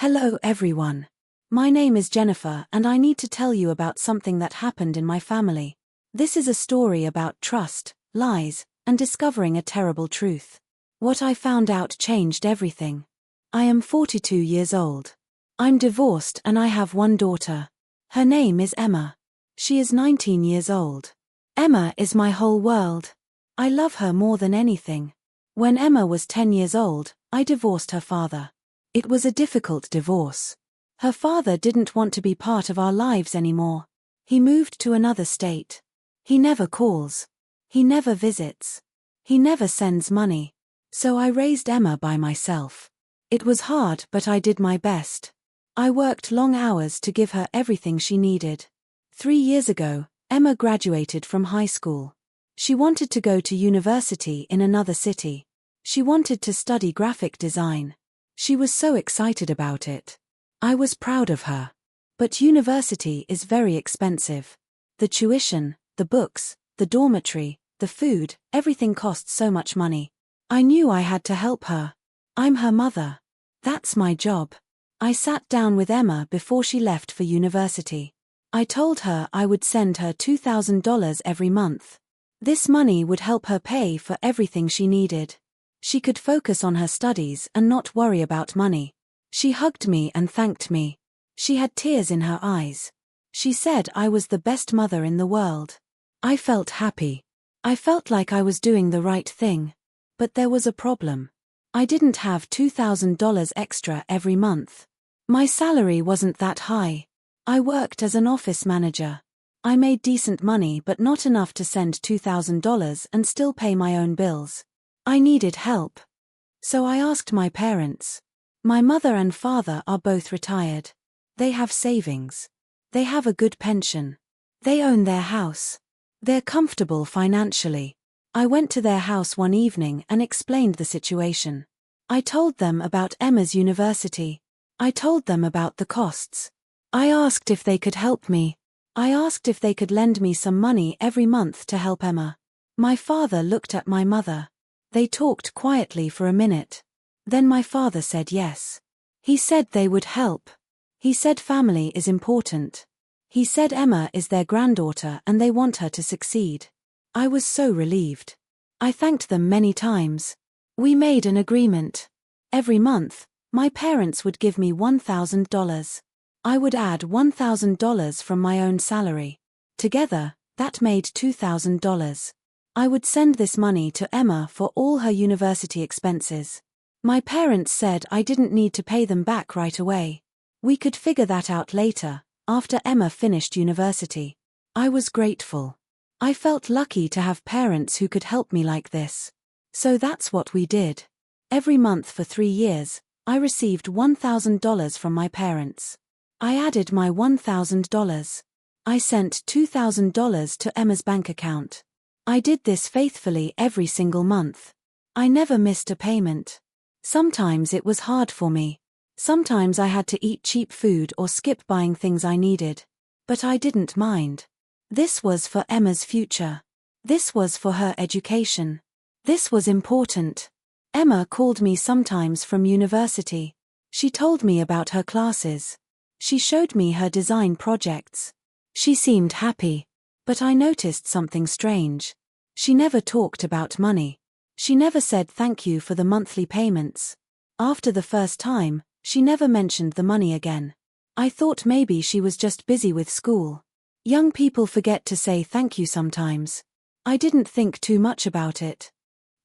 Hello everyone. My name is Jennifer and I need to tell you about something that happened in my family. This is a story about trust, lies, and discovering a terrible truth. What I found out changed everything. I am 42 years old. I'm divorced and I have one daughter. Her name is Emma. She is 19 years old. Emma is my whole world. I love her more than anything. When Emma was 10 years old, I divorced her father. It was a difficult divorce. Her father didn't want to be part of our lives anymore. He moved to another state. He never calls. He never visits. He never sends money. So I raised Emma by myself. It was hard, but I did my best. I worked long hours to give her everything she needed. 3 years ago, Emma graduated from high school. She wanted to go to university in another city. She wanted to study graphic design. She was so excited about it. I was proud of her. But university is very expensive. The tuition, the books, the dormitory, the food, everything costs so much money. I knew I had to help her. I'm her mother. That's my job. I sat down with Emma before she left for university. I told her I would send her $2,000 every month. This money would help her pay for everything she needed. She could focus on her studies and not worry about money. She hugged me and thanked me. She had tears in her eyes. She said I was the best mother in the world. I felt happy. I felt like I was doing the right thing. But there was a problem. I didn't have $2,000 extra every month. My salary wasn't that high. I worked as an office manager. I made decent money but not enough to send $2,000 and still pay my own bills. I needed help. So I asked my parents. My mother and father are both retired. They have savings. They have a good pension. They own their house. They're comfortable financially. I went to their house one evening and explained the situation. I told them about Emma's university. I told them about the costs. I asked if they could help me. I asked if they could lend me some money every month to help Emma. My father looked at my mother. They talked quietly for a minute. Then my father said yes. He said they would help. He said family is important. He said Emma is their granddaughter and they want her to succeed. I was so relieved. I thanked them many times. We made an agreement. Every month, my parents would give me $1,000. I would add $1,000 from my own salary. Together, that made $2,000. I would send this money to Emma for all her university expenses. My parents said I didn't need to pay them back right away. We could figure that out later, after Emma finished university. I was grateful. I felt lucky to have parents who could help me like this. So that's what we did. Every month for 3 years, I received $1,000 from my parents. I added my $1,000. I sent $2,000 to Emma's bank account. I did this faithfully every single month. I never missed a payment. Sometimes it was hard for me. Sometimes I had to eat cheap food or skip buying things I needed. But I didn't mind. This was for Emma's future. This was for her education. This was important. Emma called me sometimes from university. She told me about her classes. She showed me her design projects. She seemed happy. But I noticed something strange. She never talked about money. She never said thank you for the monthly payments. After the first time, she never mentioned the money again. I thought maybe she was just busy with school. Young people forget to say thank you sometimes. I didn't think too much about it.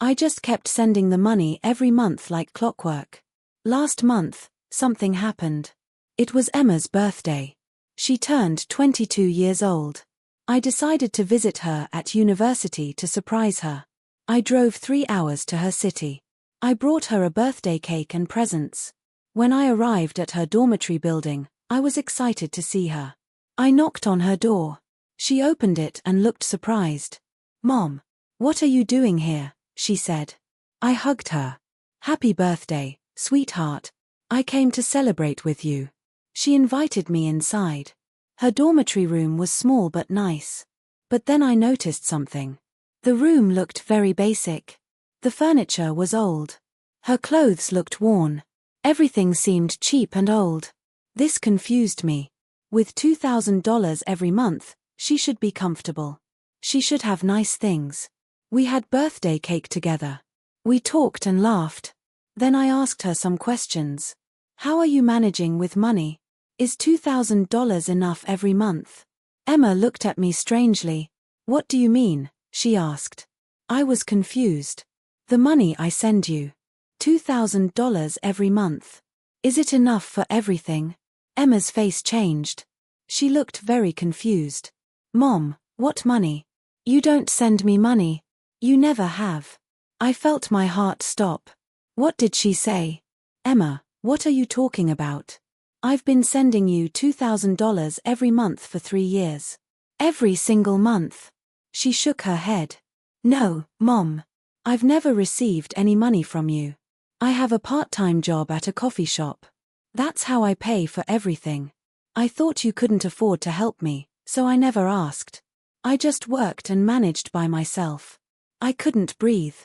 I just kept sending the money every month like clockwork. Last month, something happened. It was Emma's birthday. She turned 22 years old. I decided to visit her at university to surprise her. I drove 3 hours to her city. I brought her a birthday cake and presents. When I arrived at her dormitory building, I was excited to see her. I knocked on her door. She opened it and looked surprised. "Mom, what are you doing here?" she said. I hugged her. "Happy birthday, sweetheart. I came to celebrate with you." She invited me inside. Her dormitory room was small but nice. But then I noticed something. The room looked very basic. The furniture was old. Her clothes looked worn. Everything seemed cheap and old. This confused me. With $2,000 every month, she should be comfortable. She should have nice things. We had birthday cake together. We talked and laughed. Then I asked her some questions. How are you managing with money? Is $2,000 enough every month? Emma looked at me strangely. What do you mean? She asked. I was confused. The money I send you. $2,000 every month. Is it enough for everything? Emma's face changed. She looked very confused. Mom, what money? You don't send me money. You never have. I felt my heart stop. What did she say? Emma, what are you talking about? I've been sending you $2,000 every month for 3 years. Every single month. She shook her head. No, Mom. I've never received any money from you. I have a part-time job at a coffee shop. That's how I pay for everything. I thought you couldn't afford to help me, so I never asked. I just worked and managed by myself. I couldn't breathe.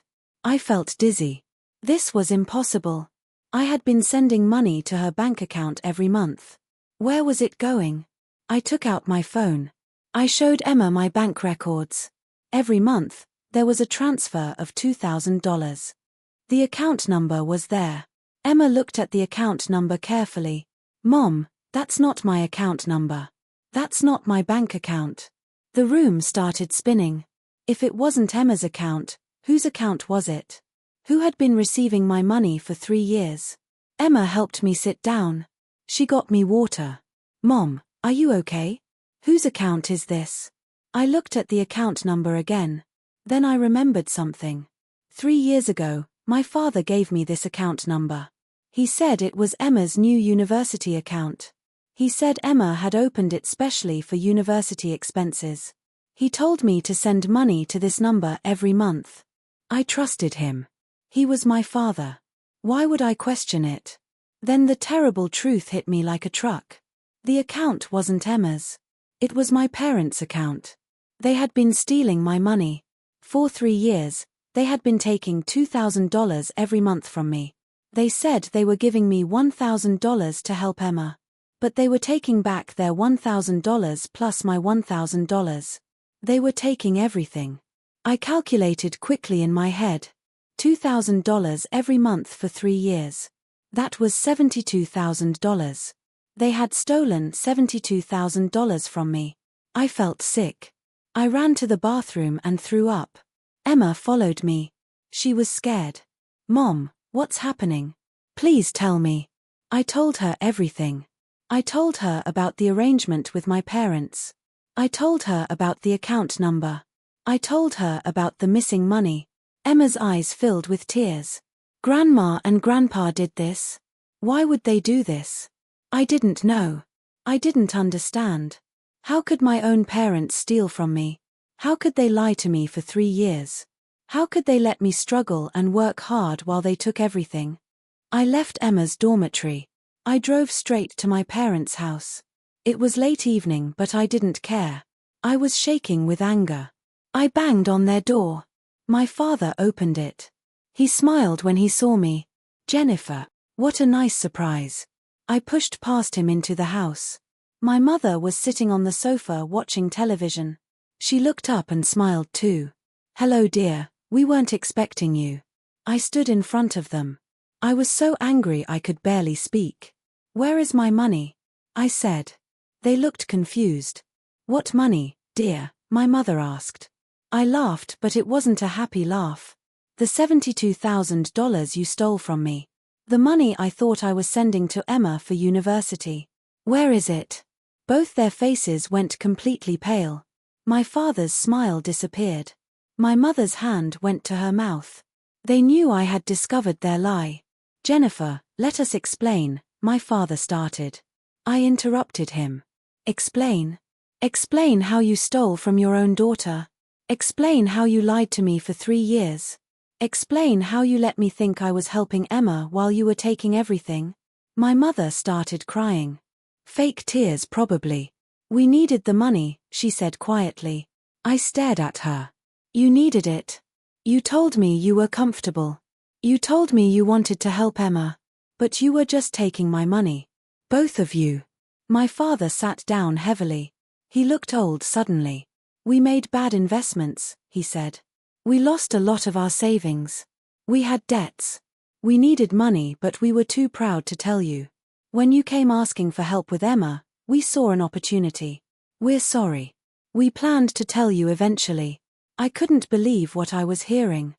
I felt dizzy. This was impossible. I had been sending money to her bank account every month. Where was it going? I took out my phone. I showed Emma my bank records. Every month, there was a transfer of $2,000. The account number was there. Emma looked at the account number carefully. Mom, that's not my account number. That's not my bank account. The room started spinning. If it wasn't Emma's account, whose account was it? Who had been receiving my money for 3 years? Emma helped me sit down. She got me water. Mom, are you okay? Whose account is this? I looked at the account number again. Then I remembered something. 3 years ago, my father gave me this account number. He said it was Emma's new university account. He said Emma had opened it specially for university expenses. He told me to send money to this number every month. I trusted him. He was my father. Why would I question it? Then the terrible truth hit me like a truck. The account wasn't Emma's. It was my parents' account. They had been stealing my money. For 3 years, they had been taking $2,000 every month from me. They said they were giving me $1,000 to help Emma. But they were taking back their $1,000 plus my $1,000. They were taking everything. I calculated quickly in my head. $2,000 every month for 3 years. That was $72,000. They had stolen $72,000 from me. I felt sick. I ran to the bathroom and threw up. Emma followed me. She was scared. Mom, what's happening? Please tell me. I told her everything. I told her about the arrangement with my parents. I told her about the account number. I told her about the missing money. Emma's eyes filled with tears. Grandma and Grandpa did this. Why would they do this? I didn't know. I didn't understand. How could my own parents steal from me? How could they lie to me for 3 years? How could they let me struggle and work hard while they took everything? I left Emma's dormitory. I drove straight to my parents' house. It was late evening, but I didn't care. I was shaking with anger. I banged on their door. My father opened it. He smiled when he saw me. Jennifer, what a nice surprise. I pushed past him into the house. My mother was sitting on the sofa watching television. She looked up and smiled too. Hello dear, we weren't expecting you. I stood in front of them. I was so angry I could barely speak. Where is my money? I said. They looked confused. What money, dear? My mother asked. I laughed, but it wasn't a happy laugh. The $72,000 you stole from me. The money I thought I was sending to Emma for university. Where is it? Both their faces went completely pale. My father's smile disappeared. My mother's hand went to her mouth. They knew I had discovered their lie. Jennifer, let us explain, my father started. I interrupted him. Explain? Explain how you stole from your own daughter. Explain how you lied to me for 3 years. Explain how you let me think I was helping Emma while you were taking everything. My mother started crying. Fake tears probably. We needed the money, she said quietly. I stared at her. You needed it. You told me you were comfortable. You told me you wanted to help Emma. But you were just taking my money. Both of you. My father sat down heavily. He looked old suddenly. We made bad investments, he said. We lost a lot of our savings. We had debts. We needed money, but we were too proud to tell you. When you came asking for help with Emma, we saw an opportunity. We're sorry. We planned to tell you eventually. I couldn't believe what I was hearing.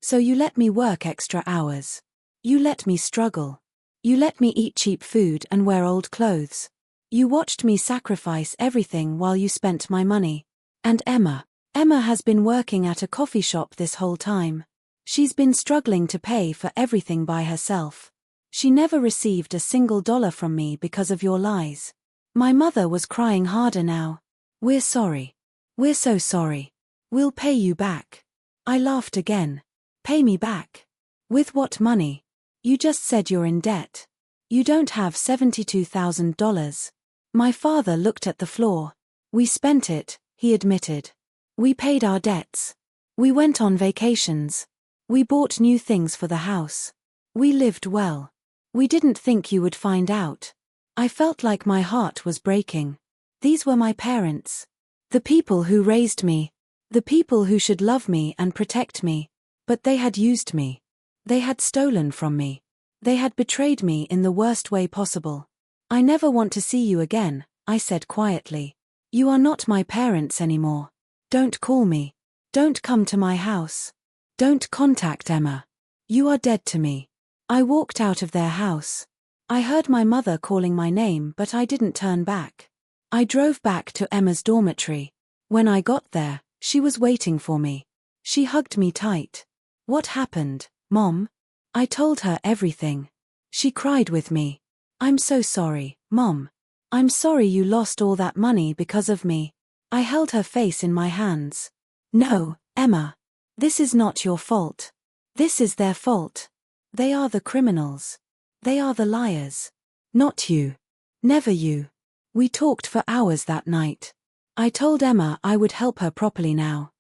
So you let me work extra hours. You let me struggle. You let me eat cheap food and wear old clothes. You watched me sacrifice everything while you spent my money. And Emma has been working at a coffee shop this whole time. She's been struggling to pay for everything by herself. She never received a single dollar from me because of your lies. My mother was crying harder now. We're sorry. We're so sorry. We'll pay you back. I laughed again. Pay me back? With what money? You just said you're in debt. You don't have $72,000. My father looked at the floor. We spent it, he admitted. We paid our debts. We went on vacations. We bought new things for the house. We lived well. We didn't think you would find out. I felt like my heart was breaking. These were my parents. The people who raised me. The people who should love me and protect me. But they had used me. They had stolen from me. They had betrayed me in the worst way possible. I never want to see you again, I said quietly. You are not my parents anymore. Don't call me. Don't come to my house. Don't contact Emma. You are dead to me. I walked out of their house. I heard my mother calling my name, but I didn't turn back. I drove back to Emma's dormitory. When I got there, she was waiting for me. She hugged me tight. What happened, Mom? I told her everything. She cried with me. I'm so sorry, Mom. I'm sorry you lost all that money because of me. I held her face in my hands. No, Emma. This is not your fault. This is their fault. They are the criminals. They are the liars. Not you. Never you. We talked for hours that night. I told Emma I would help her properly now.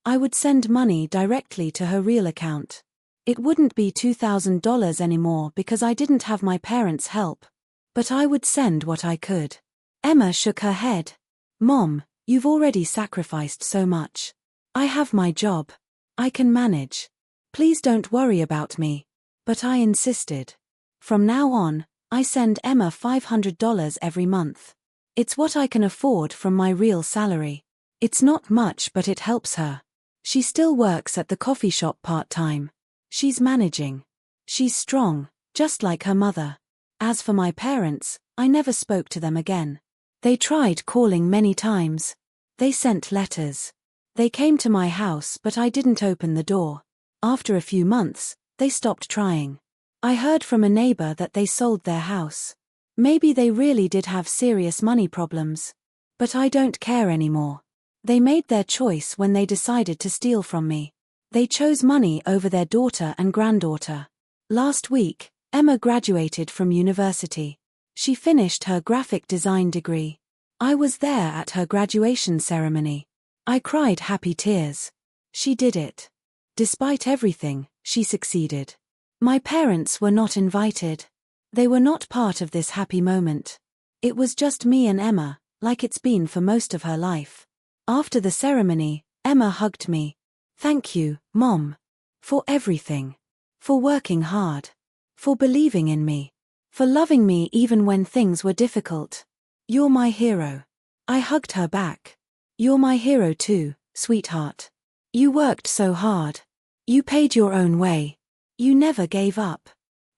I would send money directly to her real account. It wouldn't be $2,000 anymore because I didn't have my parents' help. But I would send what I could. Emma shook her head. Mom, you've already sacrificed so much. I have my job. I can manage. Please don't worry about me. But I insisted. From now on, I send Emma $500 every month. It's what I can afford from my real salary. It's not much, but it helps her. She still works at the coffee shop part-time. She's managing. She's strong, just like her mother. As for my parents, I never spoke to them again. They tried calling many times. They sent letters. They came to my house, but I didn't open the door. After a few months, they stopped trying. I heard from a neighbor that they sold their house. Maybe they really did have serious money problems. But I don't care anymore. They made their choice when they decided to steal from me. They chose money over their daughter and granddaughter. Last week, Emma graduated from university. She finished her graphic design degree. I was there at her graduation ceremony. I cried happy tears. She did it. Despite everything, she succeeded. My parents were not invited. They were not part of this happy moment. It was just me and Emma, like it's been for most of her life. After the ceremony, Emma hugged me. Thank you, Mom. For everything. For working hard. For believing in me. For loving me even when things were difficult. You're my hero. I hugged her back. You're my hero too, sweetheart. You worked so hard. You paid your own way. You never gave up.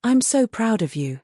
I'm so proud of you.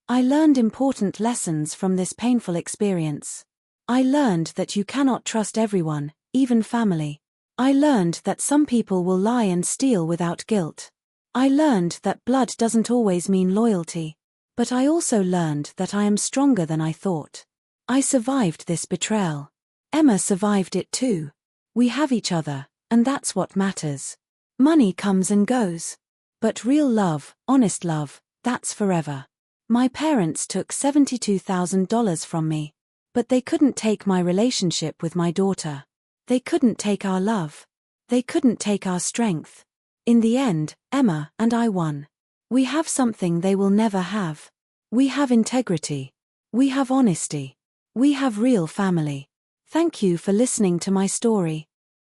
I learned important lessons from this painful experience. I learned that you cannot trust everyone, even family. I learned that some people will lie and steal without guilt. I learned that blood doesn't always mean loyalty. But I also learned that I am stronger than I thought. I survived this betrayal. Emma survived it too. We have each other, and that's what matters. Money comes and goes. But real love, honest love, that's forever. My parents took $72,000 from me. But they couldn't take my relationship with my daughter. They couldn't take our love. They couldn't take our strength. In the end, Emma and I won. We have something they will never have. We have integrity. We have honesty. We have real family. Thank you for listening to my story.